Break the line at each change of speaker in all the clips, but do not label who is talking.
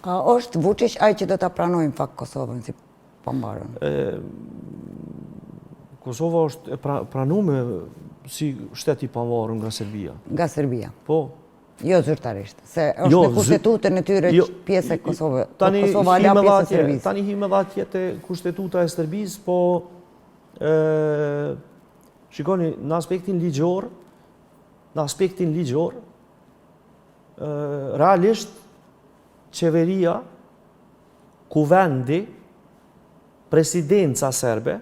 A është Vučić ai që do ta pranojë në fakt Kosovën si pambarën?
Kosova është pranuar si shtet i pavarur nga Serbia.
Nga Serbia.
Po.
Jo zyrtarisht, se është në kushtetutën e tyre pjesë e Kosovës. Kosova ala pjesë e Serbisë.
Tani hime dha tjetë kushtetuta e Serbisë, po shikoni në aspektin ligjor, realisht qeveria, kuvendi, presidenca serbe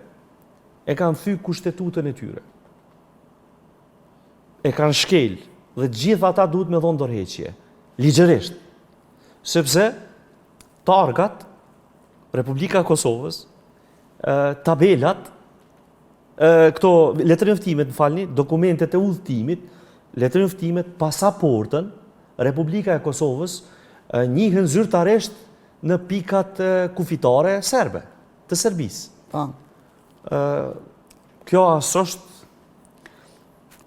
e kanë thy kushtetutën e tyre. E kanë shkel dhe gjithë ata duhet me dhonë dorëheqje, ligjërisht. Sepse targat, Republika Kosovës, tabelat, këto letërnjoftimet, dokumentet e udhëtimit, letërnjoftimet, pasaportën, Republika e Kosovës njihen zyrtarisht në pikat kufitare serbe, të Serbisë. Kjo as është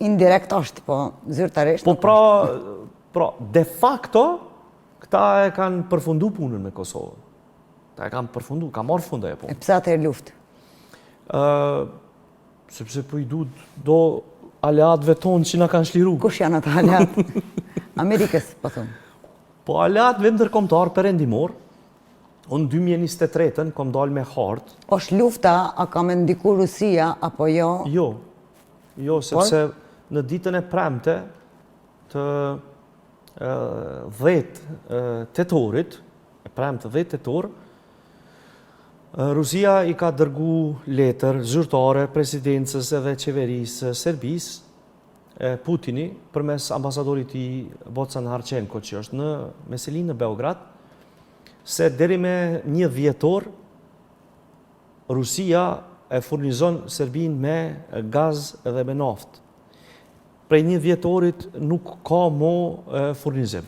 indirekt është, po zyrtarisht.
Po pra, de facto, këta e kanë përfundu punën me Kosovën. Ta e kanë përfundu, ka marrë fund ajo punë.
E pse atëherë luftë?
Sepse po i do aleatëve tonë që na kanë shliru.
Kush janë ata aleatë? Amerikës, po thumë.
Po aleatëve ndërkombëtar perëndimor, unë 2023-ën kom dalë me hartë.
Është lufta, a ka me ndiku Rusia, apo jo?
Jo, sepse në ditën e premte të 10 tetorit, Rusia i ka dërgu letër zyrtare presidencës edhe qeverisë Serbisë, Putini, përmes ambasadorit i Bocan Harçenko, që është në Meselin në Beograd, se deri me 1 vjetor, Rusia e furnizon Serbin me gaz dhe me naftë. Prej 1 vjetorit nuk ka mo furnizim.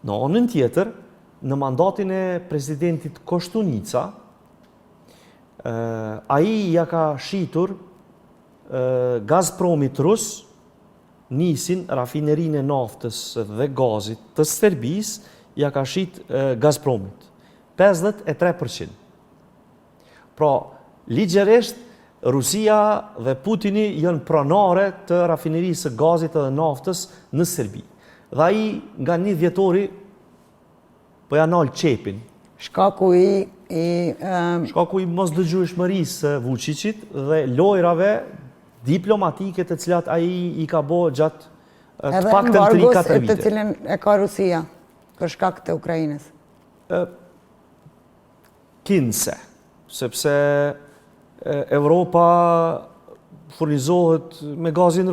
Në anën tjetër, në mandatin e presidentit Koštunica, ai ja ka shitur Gazpromit rus, nisin rafinerinë e naftës dhe gazit të Serbisë, ja ka shit Gazpromit. 53%. Pra, ligjërisht, Rusia dhe Putini janë pronare të rafinerisë së gazit dhe naftës në Serbi. Dhe ai nga 1 vjetori po ja nal qepin.
Shkaku i
mosdëgjueshmërisë Vučićit dhe lojrave diplomatike të cilat ai i ka bo gjatë të paktën 3-4 vite.
Edhe embargos të cilën e ka Rusia për shkak të Ukrainës?
Kinse, sepse Evropa furnizohet me gazin rus.